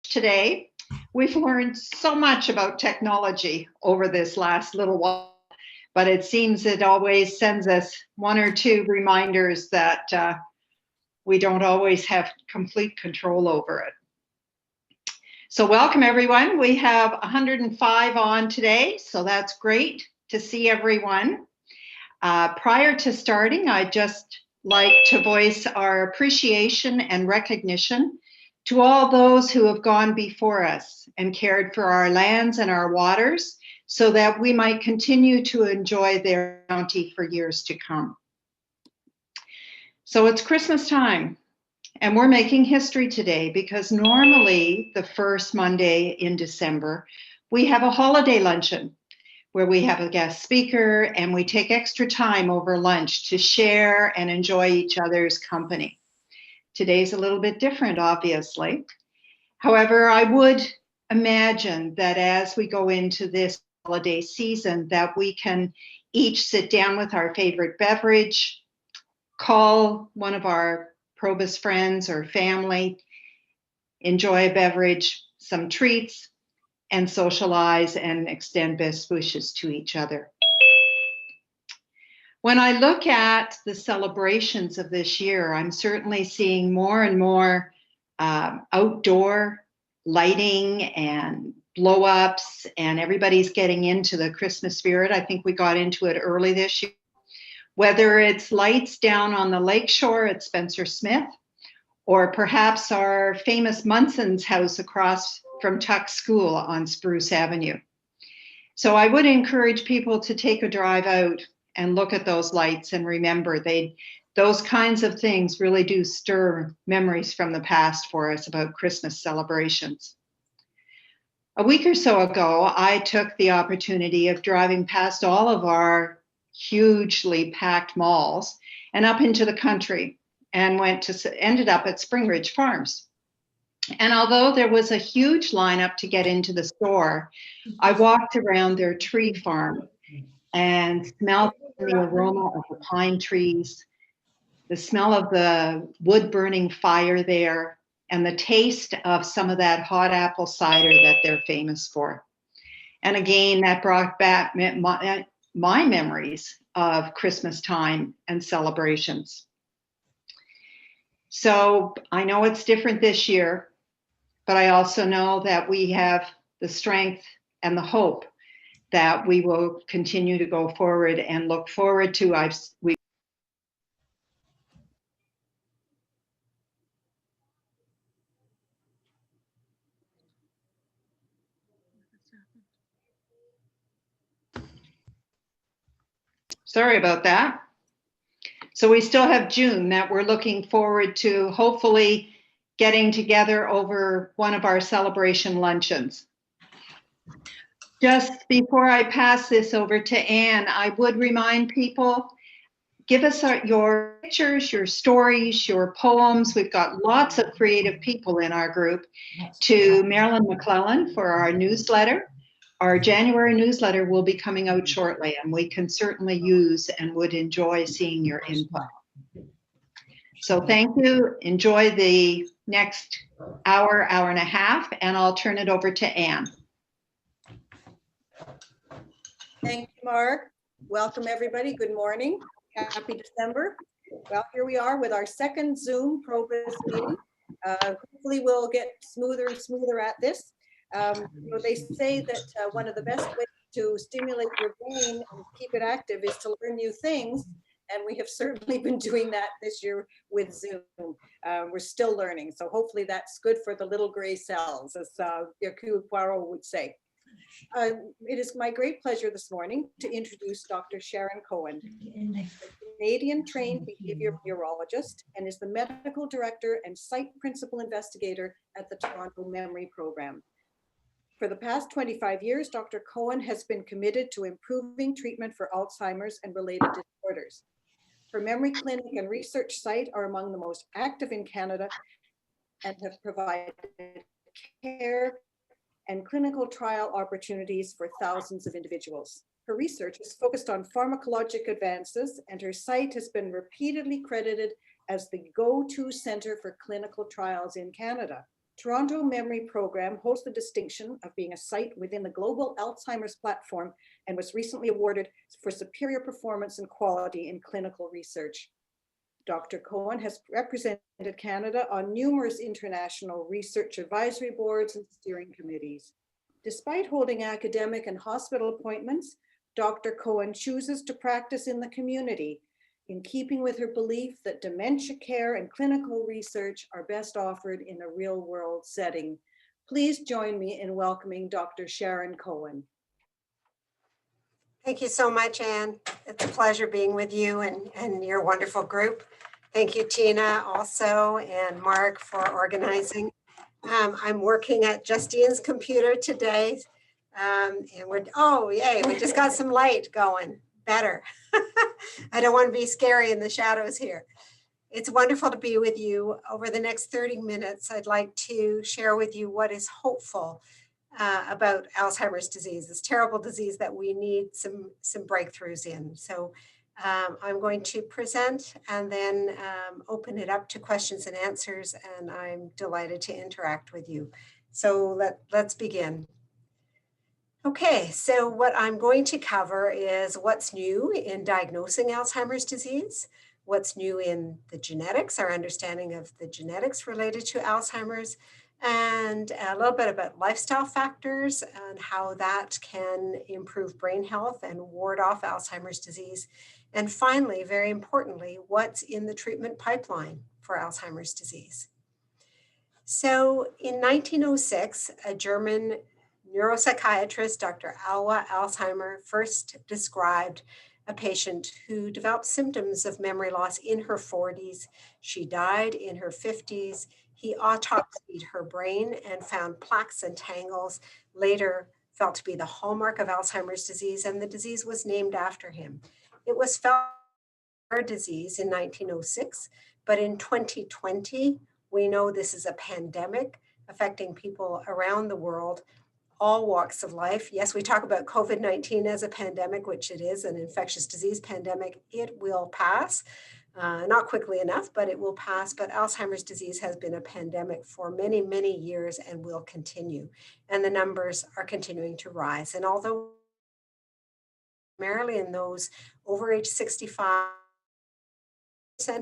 today. We've learned so much about technology over this last little while, but it seems it always sends us one or two reminders that we don't always have complete control over it. So welcome everyone. We have 105 on today, so that's great to see everyone. Prior to starting, I'd just like to voice our appreciation and recognition to all those who have gone before us and cared for our lands and our waters so that we might continue to enjoy their bounty for years to come. So it's Christmas time, and we're making history today because normally the first Monday in December, we have a holiday luncheon where we have a guest speaker and we take extra time over lunch to share and enjoy each other's company. Today's a little bit different, obviously. However, I would imagine that as we go into this holiday season, that we can each sit down with our favorite beverage, call one of our Probus friends or family, enjoy a beverage, some treats, and socialize and extend best wishes to each other. When I look at the celebrations of this year, I'm certainly seeing more and more outdoor lighting and blow-ups, and everybody's getting into the Christmas spirit. I think we got into it early this year. Whether it's lights down on the lakeshore at Spencer Smith, or perhaps our famous Munson's house across from Tuck School on Spruce Avenue. So I would encourage people to take a drive out and look at those lights and remember those kinds of things really do stir memories from the past for us about Christmas celebrations. A week or so ago, I took the opportunity of driving past all of our hugely packed malls and up into the country and ended up at Spring Ridge Farms. And although there was a huge lineup to get into the store, I walked around their tree farm and smelled the aroma of the pine trees, the smell of the wood burning fire there, and the taste of some of that hot apple cider that they're famous for. And again, that brought back my memories of Christmas time and celebrations. So I know it's different this year, but I also know that we have the strength and the hope that we will continue to go forward and look forward to. Sorry about that. So we still have June that we're looking forward to hopefully getting together over one of our celebration luncheons. Just before I pass this over to Anne, I would remind people, give us your pictures, your stories, your poems. We've got lots of creative people in our group. To Marilyn McClellan for our newsletter. Our January newsletter will be coming out shortly, and we can certainly use and would enjoy seeing your input. So thank you. Enjoy the next hour and a half, and I'll turn it over to Anne. Thank you, Mark. Welcome, everybody. Good morning. Happy December. Well, here we are with our second Zoom Probus meeting. Hopefully, we'll get smoother and smoother at this. They say that one of the best ways to stimulate your brain and keep it active is to learn new things. And we have certainly been doing that this year with Zoom. We're still learning. So hopefully that's good for the little gray cells, as Hercule Poirot would say. It is my great pleasure this morning to introduce Dr. Sharon Cohen, a Canadian-trained behavior neurologist and is the medical director and site principal investigator at the Toronto Memory Program. For the past 25 years, Dr. Cohen has been committed to improving treatment for Alzheimer's and related disorders. Her memory clinic and research site are among the most active in Canada and have provided care and clinical trial opportunities for thousands of individuals. Her research is focused on pharmacologic advances, and her site has been repeatedly credited as the go-to center for clinical trials in Canada. Toronto Memory Program holds the distinction of being a site within the Global Alzheimer's Platform and was recently awarded for superior performance and quality in clinical research. Dr. Cohen has represented Canada on numerous international research advisory boards and steering committees. Despite holding academic and hospital appointments, Dr. Cohen chooses to practice in the community, in keeping with her belief that dementia care and clinical research are best offered in a real-world setting. Please join me in welcoming Dr. Sharon Cohen. Thank you so much, Anne. It's a pleasure being with you and your wonderful group. Thank you, Tina, also, and Mark for organizing. I'm working at Justine's computer today. And oh, yay, we just got some light going. Better. I don't want to be scary in the shadows here. It's wonderful to be with you. Over the next 30 minutes, I'd like to share with you what is hopeful about Alzheimer's disease, this terrible disease that we need some breakthroughs in. So I'm going to present and then open it up to questions and answers, and I'm delighted to interact with you. So let's begin. Okay, so what I'm going to cover is what's new in diagnosing Alzheimer's disease, what's new in the genetics, our understanding of the genetics related to Alzheimer's, and a little bit about lifestyle factors and how that can improve brain health and ward off Alzheimer's disease. And finally, very importantly, what's in the treatment pipeline for Alzheimer's disease. So in 1906, a German neuropsychiatrist, Dr. Alwa Alzheimer, first described a patient who developed symptoms of memory loss in her 40s. She died in her 50s. He autopsied her brain and found plaques and tangles, later felt to be the hallmark of Alzheimer's disease, and the disease was named after him. It was felt as a disease in 1906, but in 2020, we know this is a pandemic affecting people around the world, all walks of life. Yes, we talk about COVID-19 as a pandemic, which it is, an infectious disease pandemic. It will pass, not quickly enough, but it will pass. But Alzheimer's disease has been a pandemic for many, many years and will continue. And the numbers are continuing to rise. And although primarily in those over age 65,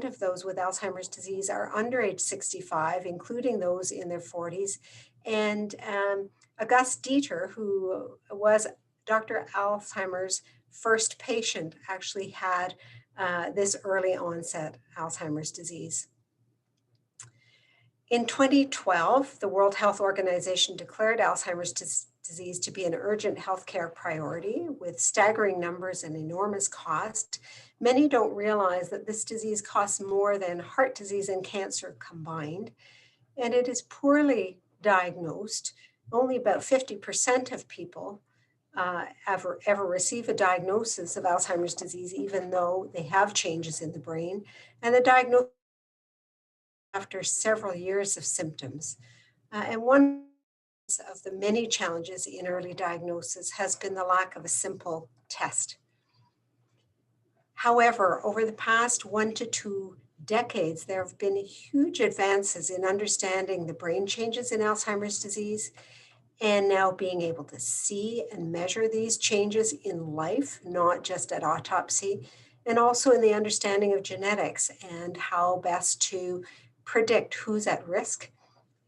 of those with Alzheimer's disease are under age 65, including those in their 40s. And Auguste Dieter, who was Dr. Alzheimer's first patient, actually had this early onset Alzheimer's disease. In 2012, the World Health Organization declared Alzheimer's disease to be an urgent healthcare priority with staggering numbers and enormous cost. Many don't realize that this disease costs more than heart disease and cancer combined, and it is poorly diagnosed. Only about 50% of people ever receive a diagnosis of Alzheimer's disease, even though they have changes in the brain, and the diagnosis after several years of symptoms. And one of the many challenges in early diagnosis has been the lack of a simple test. However, over the past 1 to 2 decades, there have been huge advances in understanding the brain changes in Alzheimer's disease, and now being able to see and measure these changes in life, not just at autopsy, and also in the understanding of genetics and how best to predict who's at risk.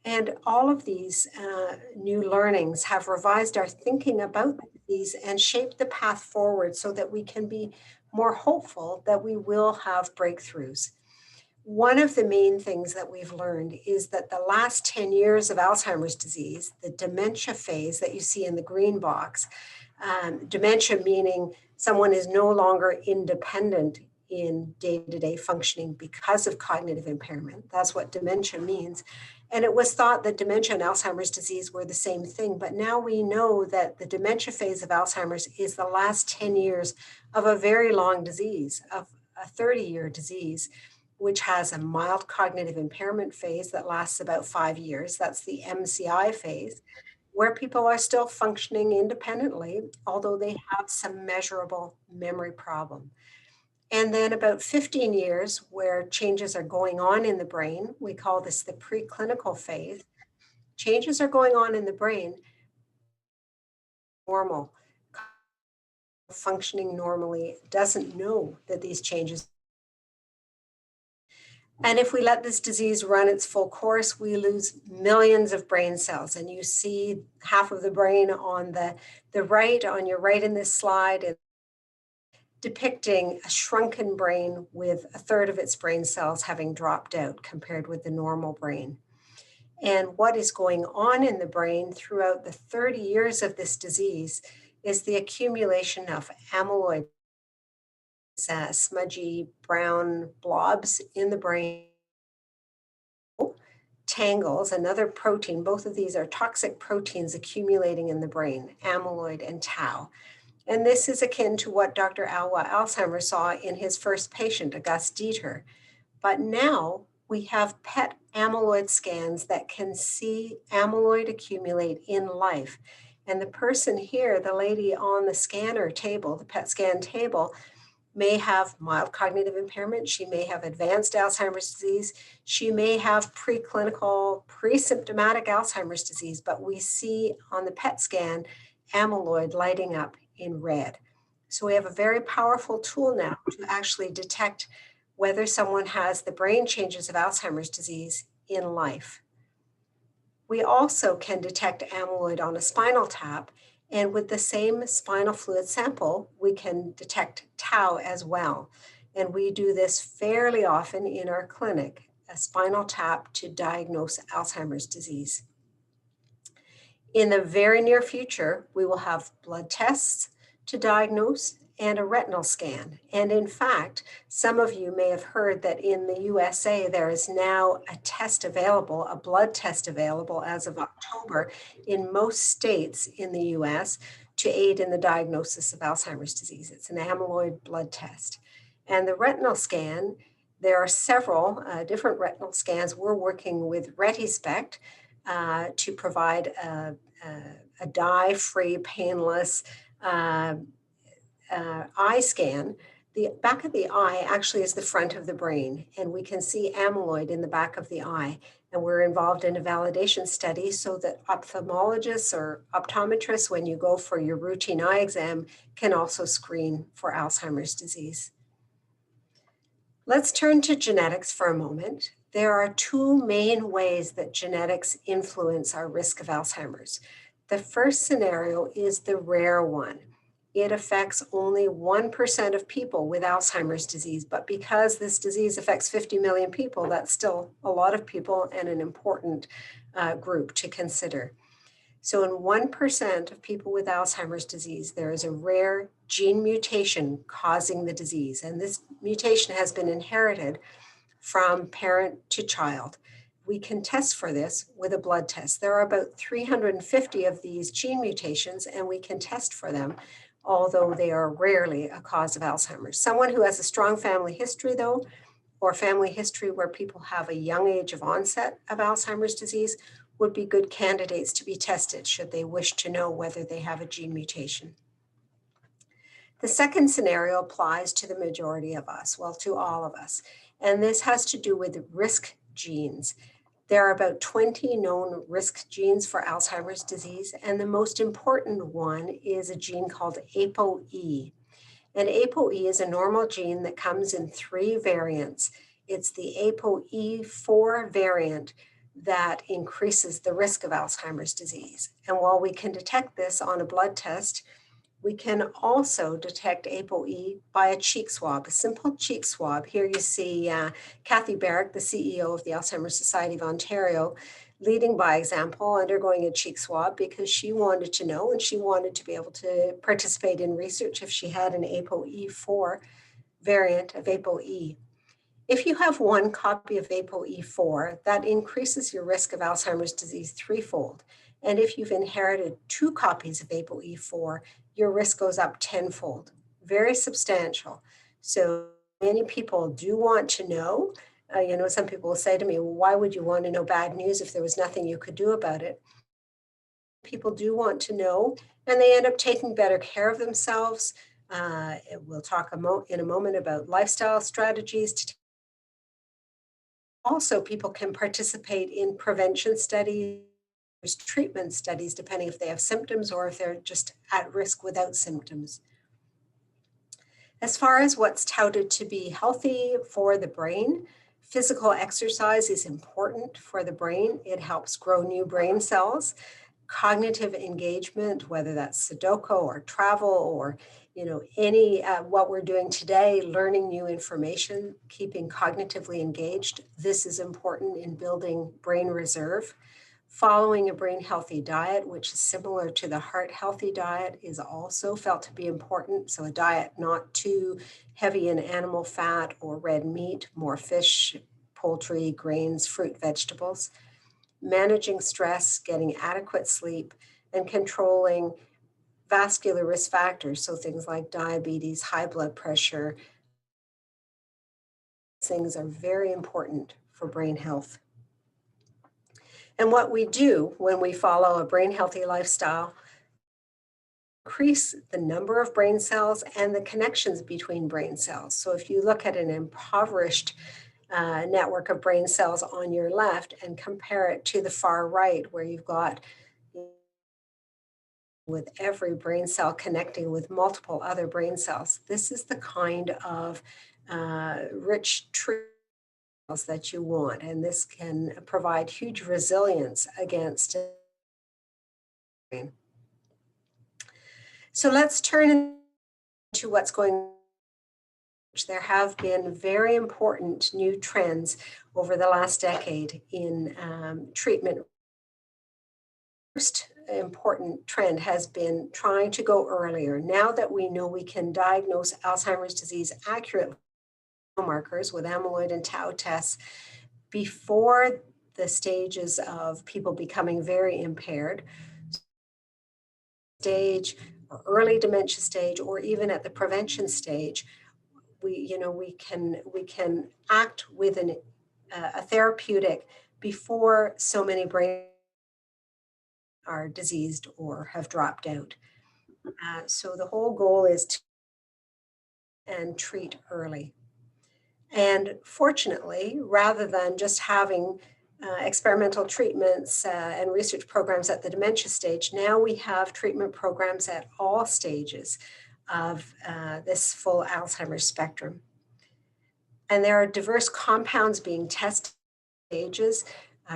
And all of these new learnings have revised our thinking about the disease and shaped the path forward so that we can be more hopeful that we will have breakthroughs. One of the main things that we've learned is that the last 10 years of Alzheimer's disease, the dementia phase that you see in the green box, dementia meaning someone is no longer independent in day-to-day functioning because of cognitive impairment. That's what dementia means. And it was thought that dementia and Alzheimer's disease were the same thing, but now we know that the dementia phase of Alzheimer's is the last 10 years of a very long disease, of a 30-year disease, which has a mild cognitive impairment phase that lasts about 5 years. That's the MCI phase, where people are still functioning independently, although they have some measurable memory problem. And then about 15 years where changes are going on in the brain. We call this the preclinical phase. changes are going on in the brain, normal, functioning normally, doesn't know that these changes. And if we let this disease run its full course, we lose millions of brain cells. And you see half of the brain on the right, on your right in this slide, depicting a shrunken brain with a third of its brain cells having dropped out compared with the normal brain. And what is going on in the brain throughout the 30 years of this disease is the accumulation of amyloid, smudgy brown blobs in the brain, tangles, another protein. Both of these are toxic proteins accumulating in the brain, amyloid and tau. And this is akin to what Dr. Alzheimer saw in his first patient, Auguste Dieter. But now we have PET amyloid scans that can see amyloid accumulate in life. And the person here, the lady on the scanner table, the PET scan table, may have mild cognitive impairment. She may have advanced Alzheimer's disease. She may have preclinical, pre-symptomatic Alzheimer's disease, but we see on the PET scan amyloid lighting up in red. So we have a very powerful tool now to actually detect whether someone has the brain changes of Alzheimer's disease in life. We also can detect amyloid on a spinal tap, and with the same spinal fluid sample, we can detect tau as well. And we do this fairly often in our clinic, a spinal tap to diagnose Alzheimer's disease. In the very near future, we will have blood tests to diagnose and a retinal scan. And in fact, some of you may have heard that in the USA, there is now a test available, a blood test available as of October in most states in the US to aid in the diagnosis of Alzheimer's disease. It's an amyloid blood test. And the retinal scan, there are several different retinal scans. We're working with RetiSpect to provide a dye-free, painless eye scan. The back of the eye actually is the front of the brain, and we can see amyloid in the back of the eye. And we're involved in a validation study so that ophthalmologists or optometrists, when you go for your routine eye exam, can also screen for Alzheimer's disease. Let's turn to genetics for a moment. There are two main ways that genetics influence our risk of Alzheimer's. The first scenario is the rare one. It affects only 1% of people with Alzheimer's disease, but because this disease affects 50 million people, that's still a lot of people and an important group to consider. So in 1% of people with Alzheimer's disease, there is a rare gene mutation causing the disease. And this mutation has been inherited from parent to child. We can test for this with a blood test. There are about 350 of these gene mutations, and we can test for them, although they are rarely a cause of Alzheimer's. Someone who has a strong family history, though, or family history where people have a young age of onset of Alzheimer's disease, would be good candidates to be tested should they wish to know whether they have a gene mutation. The second scenario applies to the majority of us, well, to all of us, and this has to do with risk genes. There are about 20 known risk genes for Alzheimer's disease, and the most important one is a gene called ApoE. And ApoE is a normal gene that comes in 3 variants. It's the ApoE4 variant that increases the risk of Alzheimer's disease. And while we can detect this on a blood test, we can also detect ApoE by a cheek swab, a simple cheek swab. Here you see Kathy Barrick, the CEO of the Alzheimer's Society of Ontario, leading by example, undergoing a cheek swab because she wanted to know and she wanted to be able to participate in research if she had an ApoE4 variant of ApoE. If you have 1 copy of ApoE4, that increases your risk of Alzheimer's disease 3-fold. And if you've inherited 2 copies of ApoE4, your risk goes up 10-fold, very substantial. So many people do want to know. Some people will say to me, well, why would you want to know bad news if there was nothing you could do about it? People do want to know, and they end up taking better care of themselves. We'll talk in a moment about lifestyle strategies. Also, people can participate in prevention studies treatment studies, depending if they have symptoms or if they're just at risk without symptoms. As far as what's touted to be healthy for the brain, physical exercise is important for the brain. It helps grow new brain cells. Cognitive engagement, whether that's Sudoku or travel or any what we're doing today, learning new information, keeping cognitively engaged. This is important in building brain reserve. Following a brain healthy diet, which is similar to the heart healthy diet, is also felt to be important. So a diet not too heavy in animal fat or red meat, more fish, poultry, grains, fruit, vegetables. Managing stress, getting adequate sleep, and controlling vascular risk factors. So things like diabetes, high blood pressure, things are very important for brain health. And what we do when we follow a brain healthy lifestyle, increase the number of brain cells and the connections between brain cells. So if you look at an impoverished network of brain cells on your left and compare it to the far right, where you've got with every brain cell connecting with multiple other brain cells, this is the kind of rich tree that you want, and this can provide huge resilience against. So let's turn to what's going on. There have been very important new trends over the last decade in treatment. First important trend has been trying to go earlier. Now that we know we can diagnose Alzheimer's disease accurately, markers with amyloid and tau tests before the stages of people becoming very impaired, stage or early dementia stage, or even at the prevention stage, we can act with a therapeutic before so many brain are diseased or have dropped out. So the whole goal is to and treat early. And fortunately, rather than just having experimental treatments and research programs at the dementia stage, now we have treatment programs at all stages of this full Alzheimer's spectrum. And there are diverse compounds being tested at stages.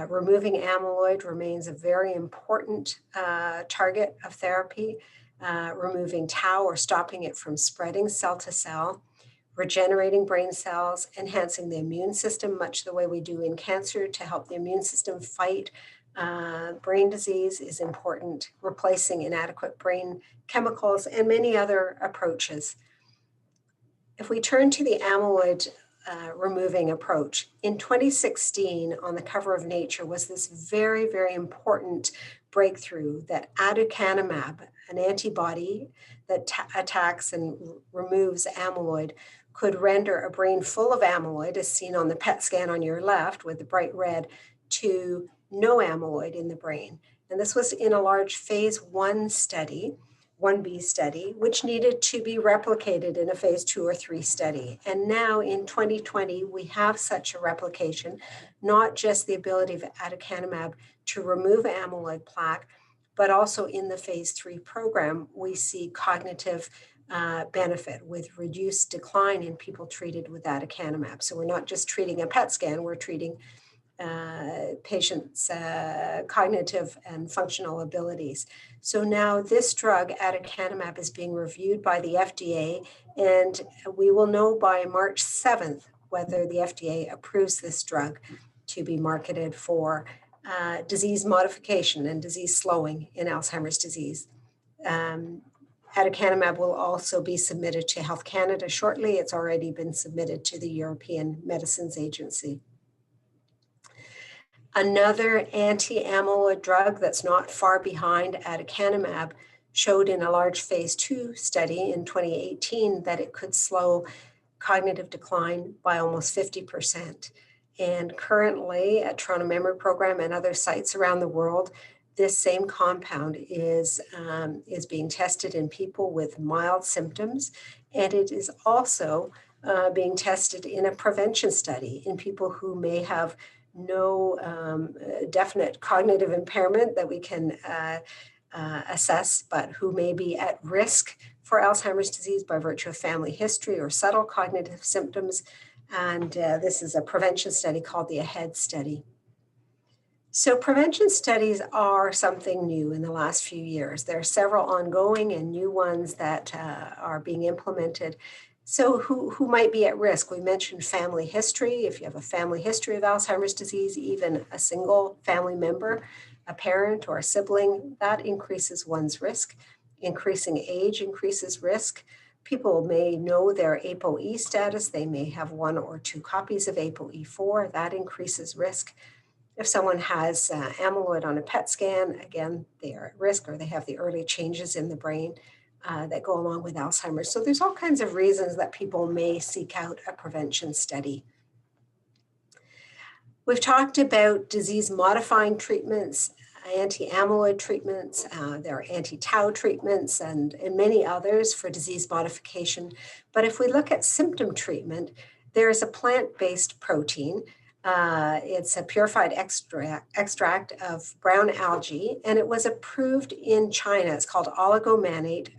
Removing amyloid remains a very important target of therapy. Removing tau or stopping it from spreading cell to cell. Regenerating brain cells, enhancing the immune system, much the way we do in cancer to help the immune system fight brain disease is important. Replacing inadequate brain chemicals and many other approaches. If we turn to the amyloid removing approach, in 2016 on the cover of Nature was this very, very important breakthrough that aducanumab, an antibody that attacks and removes amyloid, could render a brain full of amyloid, as seen on the PET scan on your left with the bright red, to no amyloid in the brain. And this was in a large phase 1 study, 1B study, which needed to be replicated in a phase 2 or 3 study. And now in 2020, we have such a replication, not just the ability of aducanumab to remove amyloid plaque, but also in the phase 3 program, we see cognitive benefit with reduced decline in people treated with aducanumab. So we're not just treating a PET scan, we're treating patients' cognitive and functional abilities. So now this drug, aducanumab, is being reviewed by the FDA, and we will know by March 7th whether the FDA approves this drug to be marketed for disease modification and disease slowing in Alzheimer's disease. Aducanumab will also be submitted to Health Canada shortly. It's already been submitted to the European Medicines Agency. Another anti-amyloid drug that's not far behind aducanumab showed in a large phase 2 study in 2018 that it could slow cognitive decline by almost 50%. And currently at Toronto Memory Program and other sites around the world, this same compound is being tested in people with mild symptoms, and it is also being tested in a prevention study in people who may have definite cognitive impairment that we can assess, but who may be at risk for Alzheimer's disease by virtue of family history or subtle cognitive symptoms. And this is a prevention study called the AHEAD study. So prevention studies are something new in the last few years. There are several ongoing and new ones that are being implemented. So who might be at risk? We mentioned family history. If you have a family history of Alzheimer's disease, even a single family member, a parent or a sibling, that increases one's risk. Increasing age increases risk. People may know their ApoE status. They may have 1 or 2 copies of ApoE4. That increases risk. If someone has amyloid on a PET scan, again, they are at risk, or they have the early changes in the brain that go along with Alzheimer's. So there's all kinds of reasons that people may seek out a prevention study. We've talked about disease-modifying treatments, anti-amyloid treatments, there are anti-tau treatments, and many others for disease modification. But if we look at symptom treatment, there is a plant-based protein. It's a purified extract of brown algae, and it was approved in China. It's called oligomanate,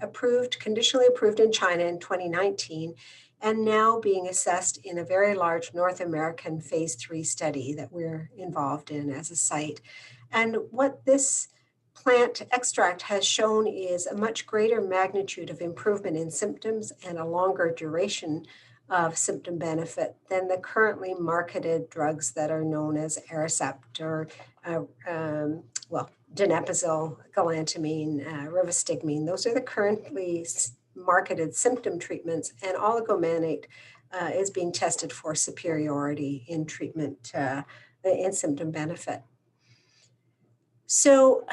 conditionally approved in China in 2019, and now being assessed in a very large North American phase 3 study that we're involved in as a site. And what this plant extract has shown is a much greater magnitude of improvement in symptoms and a longer duration of symptom benefit than the currently marketed drugs that are known as Aricept or, donepezil, galantamine, rivastigmine. Those are the currently marketed symptom treatments, and oligomanate is being tested for superiority in treatment in symptom benefit. So,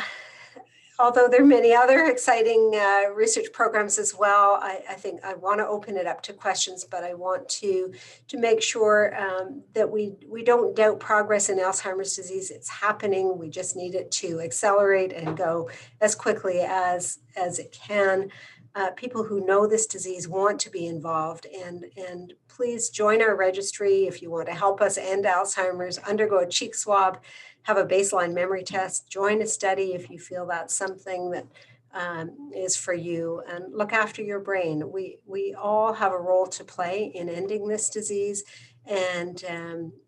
although there are many other exciting research programs as well, I think I want to open it up to questions, but I want to make sure that we don't doubt progress in Alzheimer's disease. It's happening. We just need it to accelerate and go as quickly as it can. People who know this disease want to be involved, and please join our registry if you want to help us end Alzheimer's, undergo a cheek swab, have a baseline memory test, join a study if you feel that's something that is for you, and look after your brain. We all have a role to play in ending this disease, and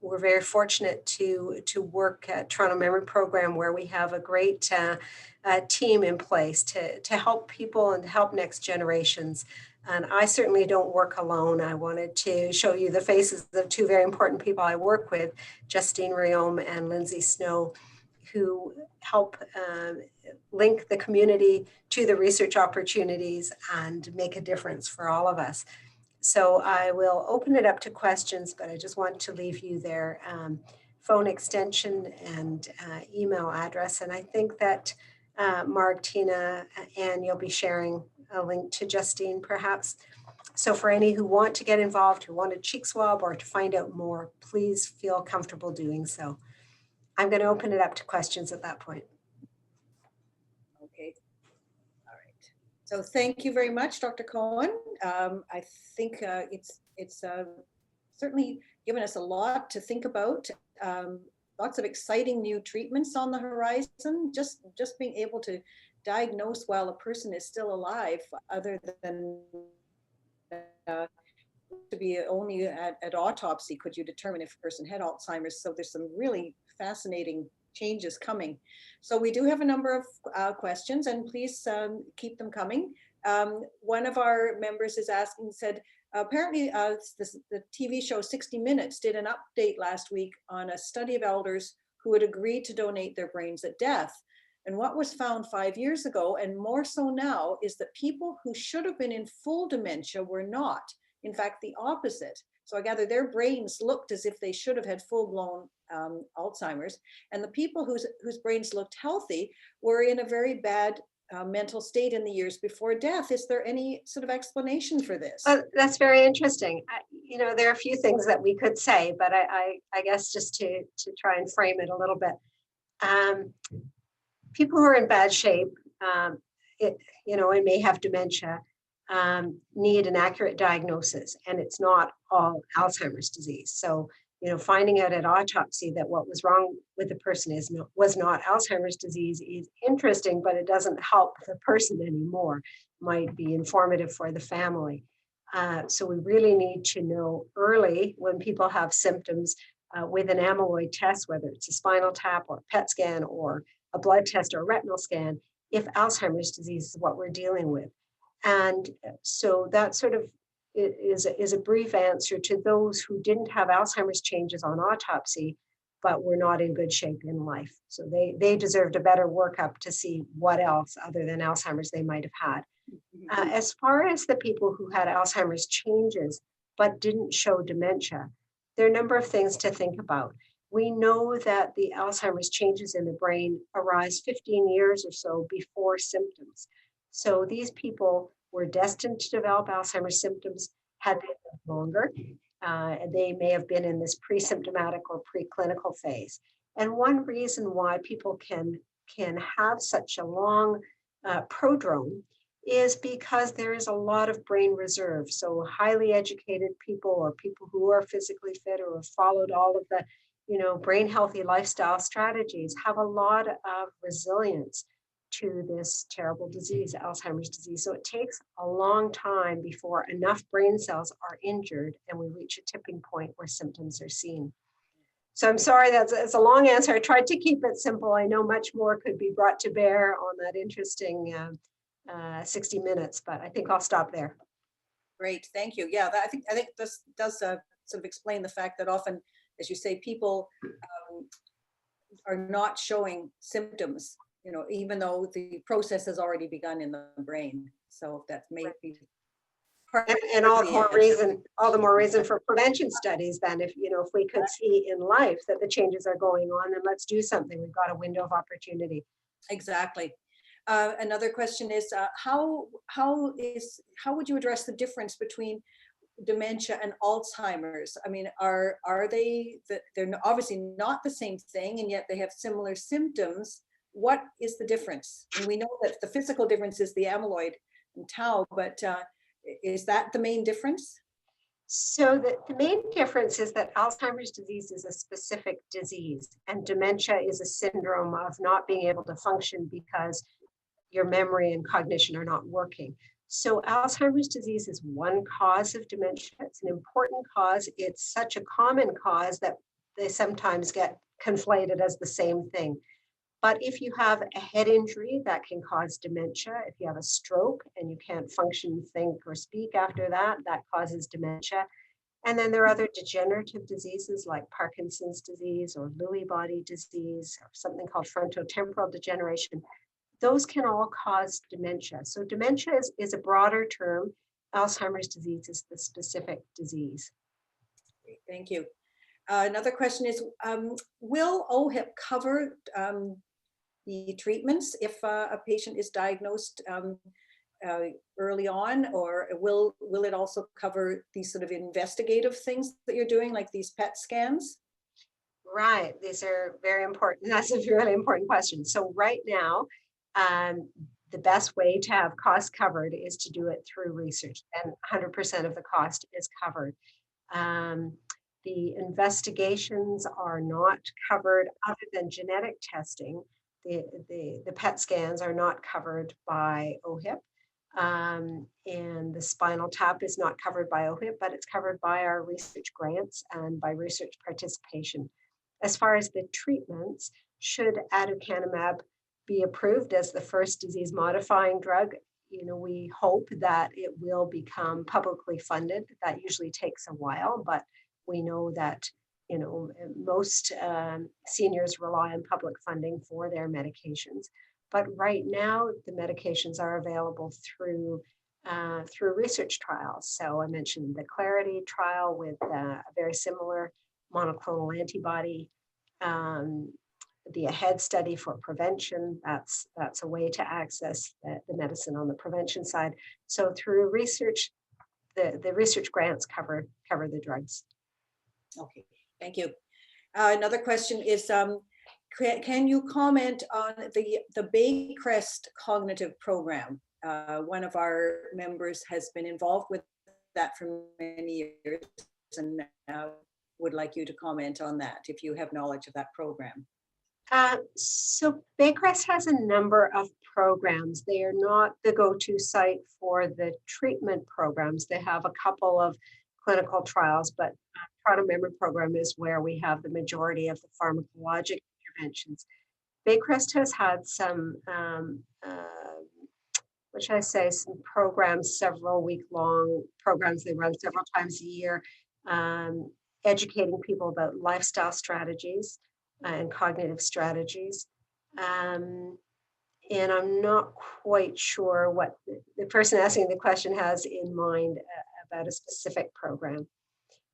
we're very fortunate to work at Toronto Memory Program, where we have a great team in place to help people and help next generations. And I certainly don't work alone. I wanted to show you the faces of 2 very important people I work with, Justine Riome and Lindsay Snow, who help link the community to the research opportunities and make a difference for all of us. So I will open it up to questions, but I just want to leave you their phone extension and email address. And I think that Mark, Tina, and you'll be sharing a link to Justine perhaps. So for any who want to get involved, who want a cheek swab or to find out more, please feel comfortable doing so. I'm going to open it up to questions at that point. Okay. All right. So thank you very much, Dr. Cohen. I think it's certainly given us a lot to think about. Lots of exciting new treatments on the horizon. Just being able to diagnose while a person is still alive, other than to be only at autopsy could you determine if a person had Alzheimer's. So there's some really fascinating changes coming. So we do have a number of questions, and please keep them coming. One of our members is asking, said, apparently the TV show 60 Minutes did an update last week on a study of elders who had agreed to donate their brains at death. And what was found 5 years ago, and more so now, is that people who should have been in full dementia were not. In fact, the opposite. So I gather their brains looked as if they should have had full-blown Alzheimer's, and the people whose brains looked healthy were in a very bad mental state in the years before death. Is there any sort of explanation for this? That's very interesting. There are a few things that we could say, but I guess just to try and frame it a little bit. People who are in bad shape, and may have dementia, need an accurate diagnosis, and it's not all Alzheimer's disease. So, finding out at autopsy that what was wrong with the person was not Alzheimer's disease is interesting, but it doesn't help the person anymore. Might be informative for the family. So we really need to know early when people have symptoms with an amyloid test, whether it's a spinal tap or a PET scan or a blood test or a retinal scan, if Alzheimer's disease is what we're dealing with. And so that sort of is a brief answer to those who didn't have Alzheimer's changes on autopsy, but were not in good shape in life. So they deserved a better workup to see what else other than Alzheimer's they might have had. As far as the people who had Alzheimer's changes, but didn't show dementia, there are a number of things to think about. We know that the Alzheimer's changes in the brain arise 15 years or so before symptoms. So these people were destined to develop Alzheimer's symptoms had they lived longer. They may have been in this pre-symptomatic or preclinical phase. And one reason why people can have such a long prodrome is because there is a lot of brain reserve. So highly educated people or people who are physically fit or have followed all of the brain healthy lifestyle strategies have a lot of resilience to this terrible disease, Alzheimer's disease. So it takes a long time before enough brain cells are injured and we reach a tipping point where symptoms are seen. So I'm sorry, that's a long answer. I tried to keep it simple. I know much more could be brought to bear on that interesting 60 minutes, but I think I'll stop there. Great, thank you. Yeah, I think this does sort of explain the fact that often, as you say, people are not showing symptoms, even though the process has already begun in the brain. So that may be part and all the more reason for prevention studies then, if we could see in life that the changes are going on, then let's do something. We've got a window of opportunity. Exactly. Another question is how would you address the difference between dementia and Alzheimer's? I mean, are they they're obviously not the same thing, and yet they have similar symptoms. What is the difference? And we know that the physical difference is the amyloid and tau, but is that the main difference? So the main difference is that Alzheimer's disease is a specific disease, and dementia is a syndrome of not being able to function because your memory and cognition are not working. So Alzheimer's disease is one cause of dementia. It's an important cause. It's such a common cause that they sometimes get conflated as the same thing. But if you have a head injury, that can cause dementia. If you have a stroke and you can't function, think, or speak after that, that causes dementia. And then there are other degenerative diseases like Parkinson's disease or Lewy body disease, or something called frontotemporal degeneration. Those can all cause dementia. So dementia is a broader term. Alzheimer's disease is the specific disease. Thank you. Another question is, will OHIP cover the treatments if a patient is diagnosed early on, or will it also cover these sort of investigative things that you're doing, like these PET scans? Right, these are very important. That's a really important question. So right now, the best way to have costs covered is to do it through research, and 100% of the cost is covered. The investigations are not covered other than genetic testing. The PET scans are not covered by OHIP, and the spinal tap is not covered by OHIP, but it's covered by our research grants and by research participation. As far as the treatments, should aducanumab be approved as the first disease-modifying drug, we hope that it will become publicly funded. That usually takes a while, but we know that most seniors rely on public funding for their medications. But right now, the medications are available through research trials. So I mentioned the Clarity trial with a very similar monoclonal antibody. The AHEAD study for prevention, that's a way to access the medicine on the prevention side. So through research, the research grants cover the drugs. Okay, thank you. Another question is, can you comment on the Baycrest cognitive program? One of our members has been involved with that for many years, and would like you to comment on that, if you have knowledge of that program. So Baycrest has a number of programs. They are not the go-to site for the treatment programs. They have a couple of clinical trials, but Toronto Memory Program is where we have the majority of the pharmacologic interventions. Baycrest has had some, what should I say, some programs, several week-long programs they run several times a year, educating people about lifestyle strategies and cognitive strategies. And I'm not quite sure what the person asking the question has in mind about a specific program.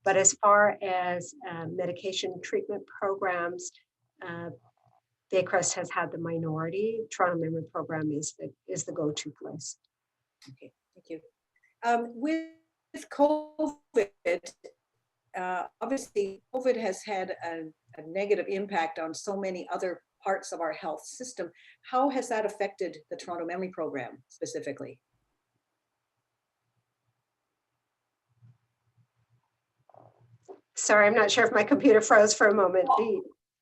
But as far as medication treatment programs, Baycrest has had the minority. Toronto Memory Program is the go-to place. Okay, thank you. With COVID, obviously COVID has had a negative impact on so many other parts of our health system. How has that affected the Toronto Memory Program specifically? Sorry, I'm not sure if my computer froze for a moment.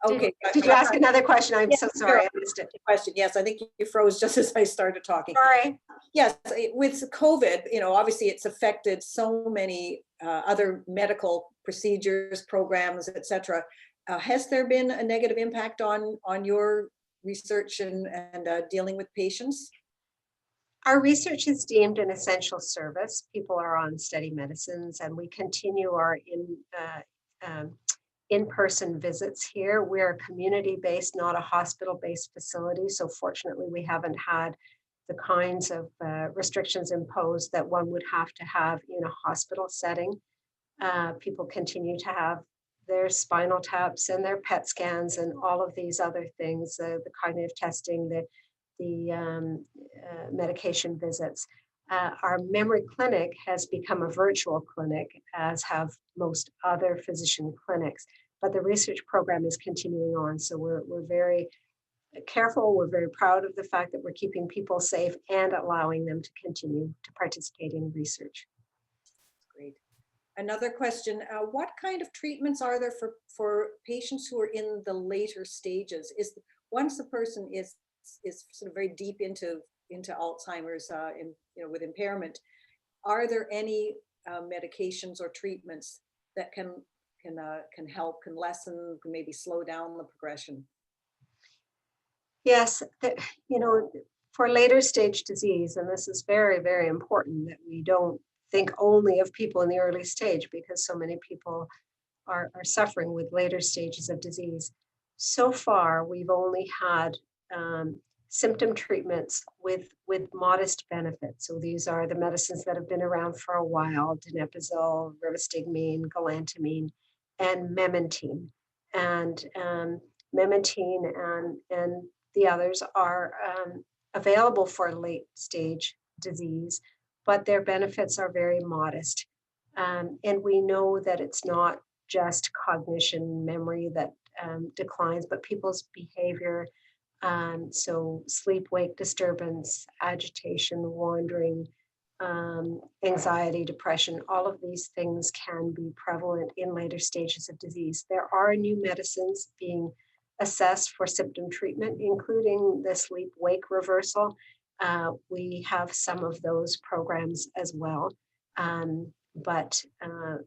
Okay. Did you ask another question? I'm Yes, so sorry, I missed it. Question. Yes, I think you froze just as I started talking. Sorry. Yes, with COVID, obviously it's affected so many other medical procedures, programs, etc. Has there been a negative impact on your research and dealing with patients? Our research is deemed an essential service. People are on steady medicines, and we continue our in-person visits here. We're a community-based, not a hospital-based facility. So fortunately, we haven't had the kinds of restrictions imposed that one would have to have in a hospital setting. People continue to have their spinal taps and their PET scans and all of these other things, the cognitive testing, the medication visits. Our memory clinic has become a virtual clinic, as have most other physician clinics, but the research program is continuing on. So we're very careful. We're very proud of the fact that we're keeping people safe and allowing them to continue to participate in research. Great. Another question, what kind of treatments are there for patients who are in the later stages? Once the person is sort of very deep into Alzheimer's with impairment, are there any medications or treatments that can help, can lessen, can maybe slow down the progression? Yes, for later stage disease, and this is very, very important that we don't think only of people in the early stage, because so many people are suffering with later stages of disease. So far, we've only had symptom treatments with modest benefits. So these are the medicines that have been around for a while: donepezil, rivastigmine, galantamine, and memantine. And memantine and the others are available for late stage disease, but their benefits are very modest. And we know that it's not just cognition, memory that declines, but people's behavior. So sleep-wake disturbance, agitation, wandering, anxiety, depression, all of these things can be prevalent in later stages of disease. There are new medicines being assessed for symptom treatment, including the sleep-wake reversal. We have some of those programs as well. But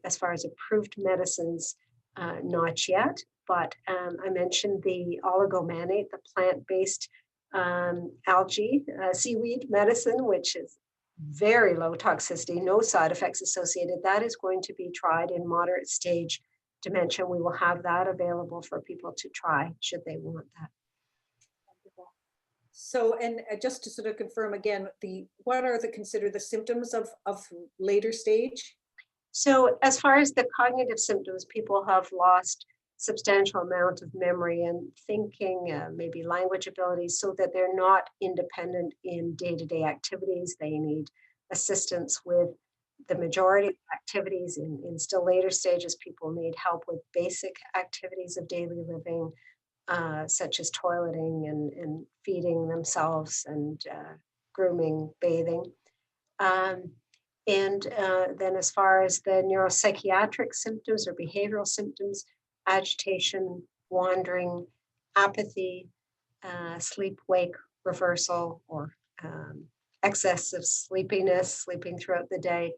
as far as approved medicines, not yet. But I mentioned the oligomanate, the plant-based algae, seaweed medicine, which is very low toxicity, no side effects associated. That is going to be tried in moderate stage dementia. We will have that available for people to try should they want that. So, and just to sort of confirm again, what are considered the symptoms of later stage? So as far as the cognitive symptoms, people have lost substantial amount of memory and thinking, maybe language abilities, so that they're not independent in day-to-day activities. They need assistance with the majority of activities. In still later stages, people need help with basic activities of daily living, such as toileting and feeding themselves and grooming, bathing. And then as far as the neuropsychiatric symptoms or behavioral symptoms, agitation, wandering, apathy, sleep-wake reversal, or excess of sleepiness, sleeping throughout the day.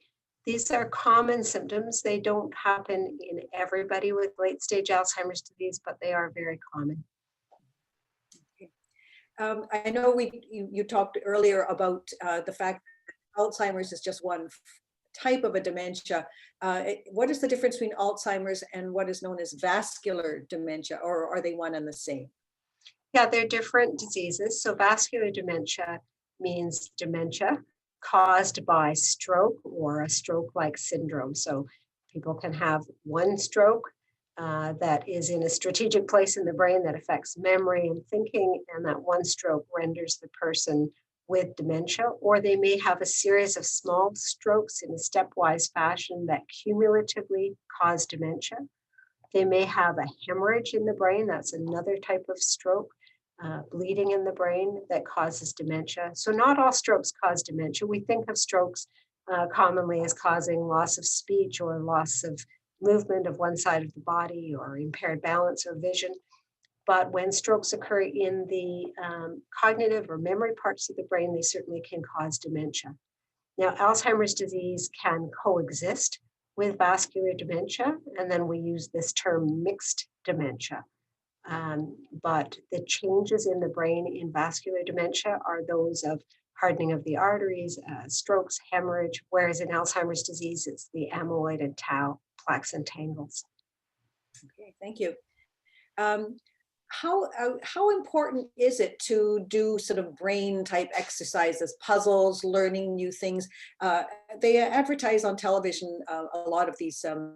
These are common symptoms. They don't happen in everybody with late-stage Alzheimer's disease, but they are very common. I know you talked earlier about the fact that Alzheimer's is just one type of a dementia. What is the difference between Alzheimer's and what is known as vascular dementia, or are they one and the same? Yeah, they're different diseases. So vascular dementia means dementia caused by stroke or a stroke-like syndrome. So people can have one stroke that is in a strategic place in the brain that affects memory and thinking, and that one stroke renders the person with dementia, or they may have a series of small strokes in a stepwise fashion that cumulatively cause dementia. They may have a hemorrhage in the brain, that's another type of stroke, bleeding in the brain that causes dementia. So not all strokes cause dementia. We think of strokes commonly as causing loss of speech or loss of movement of one side of the body or impaired balance or vision. But when strokes occur in the cognitive or memory parts of the brain, they certainly can cause dementia. Now, Alzheimer's disease can coexist with vascular dementia, and then we use this term mixed dementia. But the changes in the brain in vascular dementia are those of hardening of the arteries, strokes, hemorrhage, whereas in Alzheimer's disease, it's the amyloid and tau plaques and tangles. Okay, thank you. How important is it to do sort of brain type exercises, puzzles, learning new things? They advertise on television a lot of these sort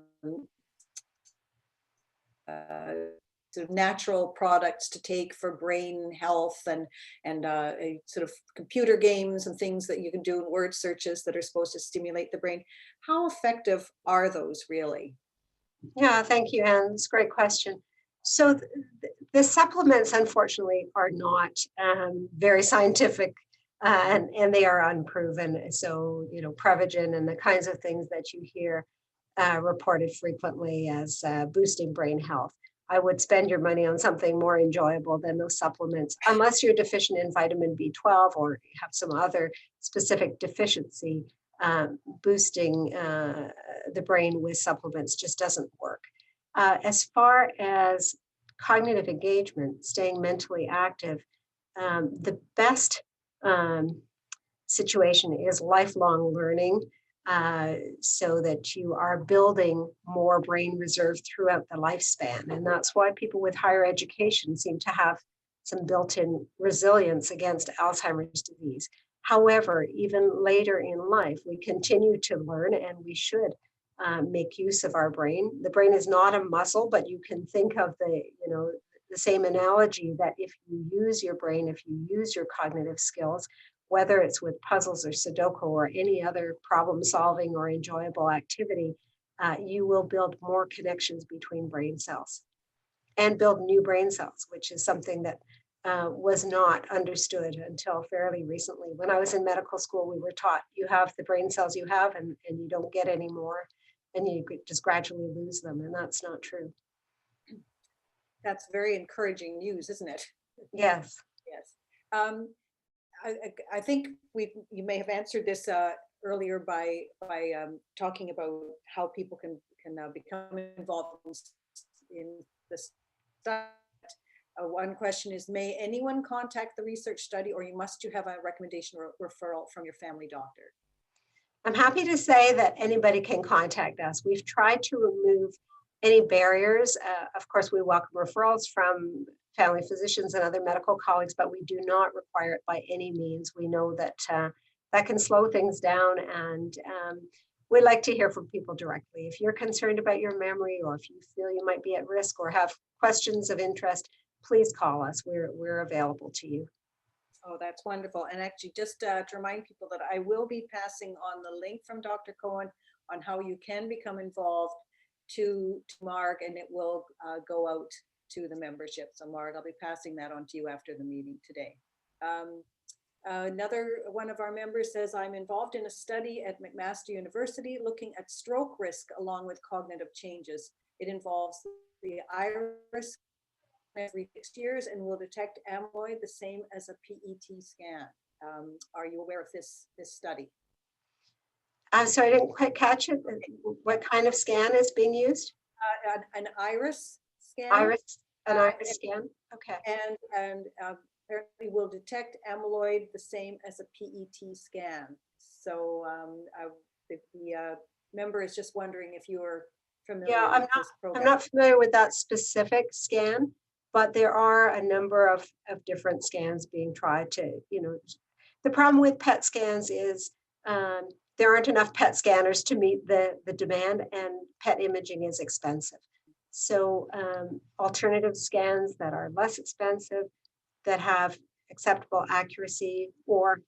of natural products to take for brain health, and sort of computer games and things that you can do in word searches that are supposed to stimulate the brain. How effective are those really? Yeah, thank you, Anne. It's a great question. So the supplements, unfortunately, are not very scientific, and they are unproven. So, you know, Prevagen and the kinds of things that you hear reported frequently as boosting brain health. I would spend your money on something more enjoyable than those supplements, unless you're deficient in vitamin B12 or have some other specific deficiency. Boosting the brain with supplements just doesn't work. As far as cognitive engagement, staying mentally active, the best situation is lifelong learning, so that you are building more brain reserve throughout the lifespan. And that's why people with higher education seem to have some built-in resilience against Alzheimer's disease. However, even later in life, we continue to learn, and we should make use of our brain. The brain is not a muscle, but you can think of the same analogy that if you use your brain, if you use your cognitive skills, whether it's with puzzles or Sudoku or any other problem solving or enjoyable activity, you will build more connections between brain cells and build new brain cells, which is something that was not understood until fairly recently. When I was in medical school, we were taught you have the brain cells you have, and you don't get any more, and you just gradually lose them, and that's not true. That's very encouraging news, isn't it? Yes. Yes. I think you may have answered this earlier by talking about how people can become involved in this study. One question is, may anyone contact the research study, or must you have a recommendation or referral from your family doctor? I'm happy to say that anybody can contact us. We've tried to remove any barriers. Of course, we welcome referrals from family physicians and other medical colleagues, but we do not require it by any means. We know that that can slow things down, and we'd like to hear from people directly. If you're concerned about your memory, or if you feel you might be at risk or have questions of interest, please call us. We're available to you. Oh, that's wonderful. And actually, just to remind people that I will be passing on the link from Dr. Cohen on how you can become involved to Mark, and it will go out to the membership. So Mark, I'll be passing that on to you after the meeting today. Another one of our members says, I'm involved in a study at McMaster University looking at stroke risk along with cognitive changes. It involves the iris every 6 years and will detect amyloid the same as a PET scan. Are you aware of this study? So I didn't quite catch it. What kind of scan is being used? An iris scan. An iris scan. Okay. And apparently will detect amyloid the same as a PET scan. So the member is just wondering if you are familiar with this program. I'm not familiar with that specific scan, but there are a number of different scans being tried to, the problem with PET scans is there aren't enough PET scanners to meet the demand, and PET imaging is expensive. So alternative scans that are less expensive, that have acceptable accuracy, or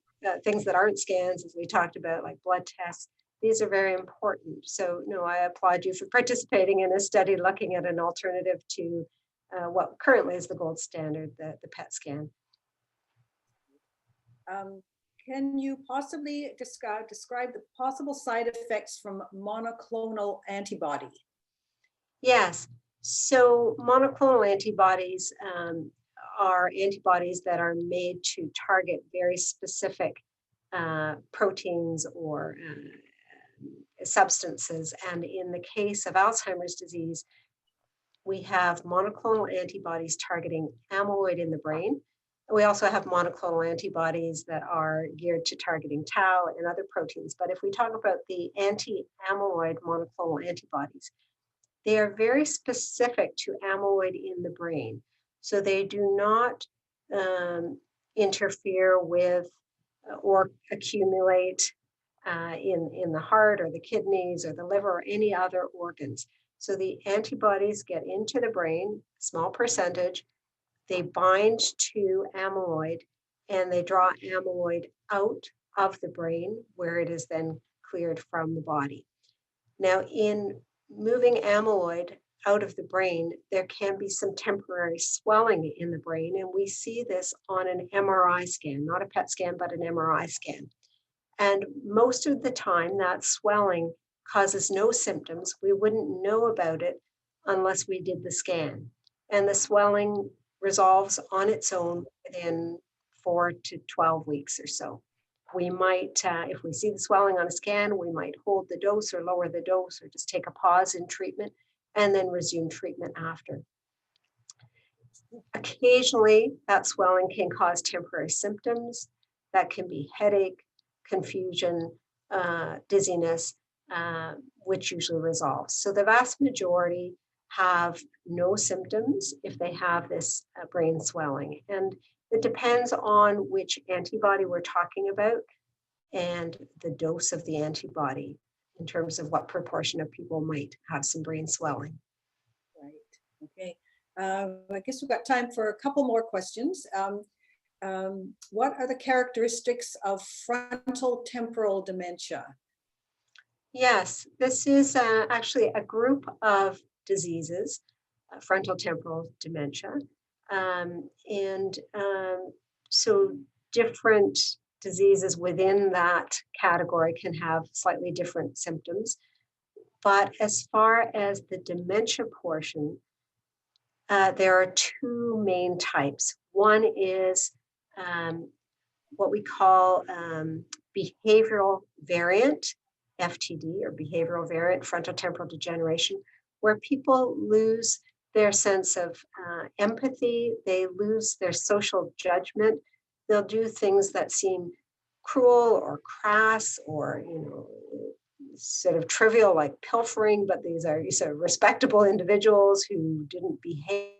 things that aren't scans, as we talked about, like blood tests, these are very important. So no, I applaud you for participating in a study looking at an alternative to what currently is the gold standard, the PET scan. Can you possibly describe the possible side effects from monoclonal antibody? Yes, so monoclonal antibodies are antibodies that are made to target very specific proteins or substances. And in the case of Alzheimer's disease, we have monoclonal antibodies targeting amyloid in the brain. We also have monoclonal antibodies that are geared to targeting tau and other proteins. But if we talk about the anti-amyloid monoclonal antibodies, they are very specific to amyloid in the brain. So they do not interfere with or accumulate in the heart or the kidneys or the liver or any other organs. So the antibodies get into the brain, small percentage, they bind to amyloid, and they draw amyloid out of the brain where it is then cleared from the body. Now, in moving amyloid out of the brain, there can be some temporary swelling in the brain, and we see this on an MRI scan, not a PET scan, but an MRI scan. And most of the time, that swelling causes no symptoms. We wouldn't know about it unless we did the scan. And the swelling resolves on its own within 4 to 12 weeks or so. We might, if we see the swelling on a scan, we might hold the dose or lower the dose or just take a pause in treatment and then resume treatment after. Occasionally, that swelling can cause temporary symptoms. That can be headache, confusion, dizziness, which usually resolves. So the vast majority have no symptoms if they have this brain swelling. And it depends on which antibody we're talking about and the dose of the antibody in terms of what proportion of people might have some brain swelling. Right, okay. I guess we've got time for a couple more questions. What are the characteristics of frontal temporal dementia? Yes, this is actually a group of diseases, frontal temporal dementia. So different diseases within that category can have slightly different symptoms. But as far as the dementia portion, there are two main types. One is what we call behavioral variant, FTD, or behavioral variant frontotemporal degeneration, where people lose their sense of empathy, they lose their social judgment. They'll do things that seem cruel or crass or, sort of trivial, like pilfering, but these are sort of respectable individuals who didn't behave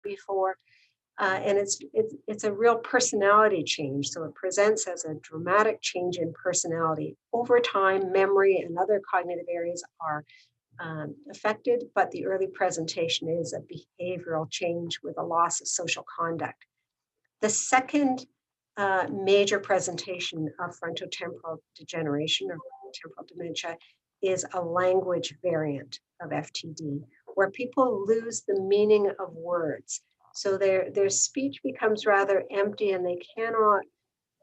before. And it's a real personality change. So it presents as a dramatic change in personality. Over time, memory and other cognitive areas are affected, but the early presentation is a behavioral change with a loss of social conduct. The second major presentation of frontotemporal degeneration or frontotemporal dementia is a language variant of FTD, where people lose the meaning of words. So their speech becomes rather empty and they cannot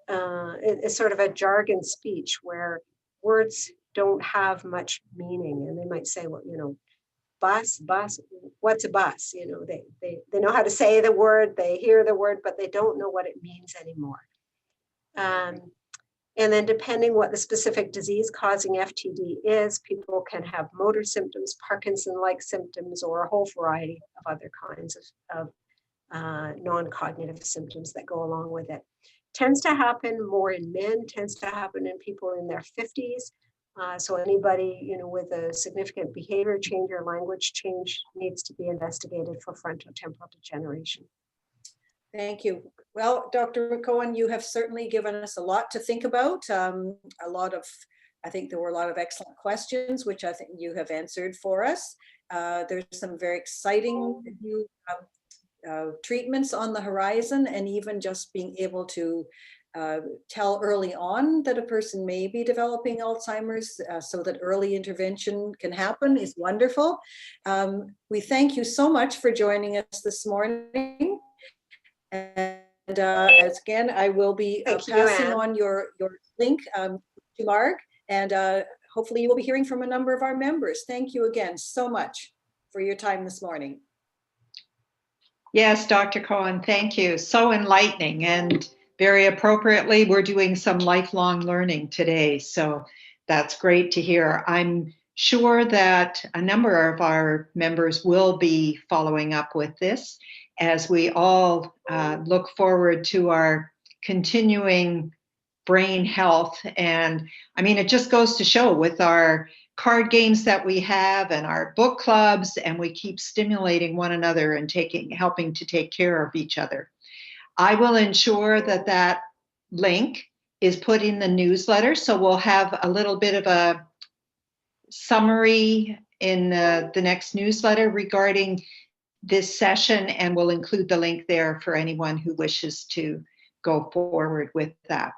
it's sort of a jargon speech where words don't have much meaning, and they might say, well, bus, what's a bus? They know how to say the word, they hear the word, but they don't know what it means anymore. And then depending what the specific disease causing FTD is, people can have motor symptoms, Parkinson-like symptoms, or a whole variety of other kinds of non-cognitive symptoms that go along with it. Tends to happen more in men, tends to happen in people in their 50s. So anybody, with a significant behavior change or language change needs to be investigated for frontotemporal degeneration. Thank you. Well, Dr. Cohen, you have certainly given us a lot to think about. I think there were a lot of excellent questions, which I think you have answered for us. There's some very exciting new treatments on the horizon, and even just being able to tell early on that a person may be developing Alzheimer's so that early intervention can happen is wonderful. We thank you so much for joining us this morning. And as again, I will be passing on your link to Mark, and hopefully you will be hearing from a number of our members. Thank you again so much for your time this morning. Yes, Dr. Cohen, thank you. So enlightening, and very appropriately, we're doing some lifelong learning today. So that's great to hear. I'm sure that a number of our members will be following up with this as we all look forward to our continuing brain health. And I mean, it just goes to show with our card games that we have and our book clubs, and we keep stimulating one another and helping to take care of each other. I will ensure that that link is put in the newsletter, so we'll have a little bit of a summary in the next newsletter regarding this session, and we'll include the link there for anyone who wishes to go forward with that.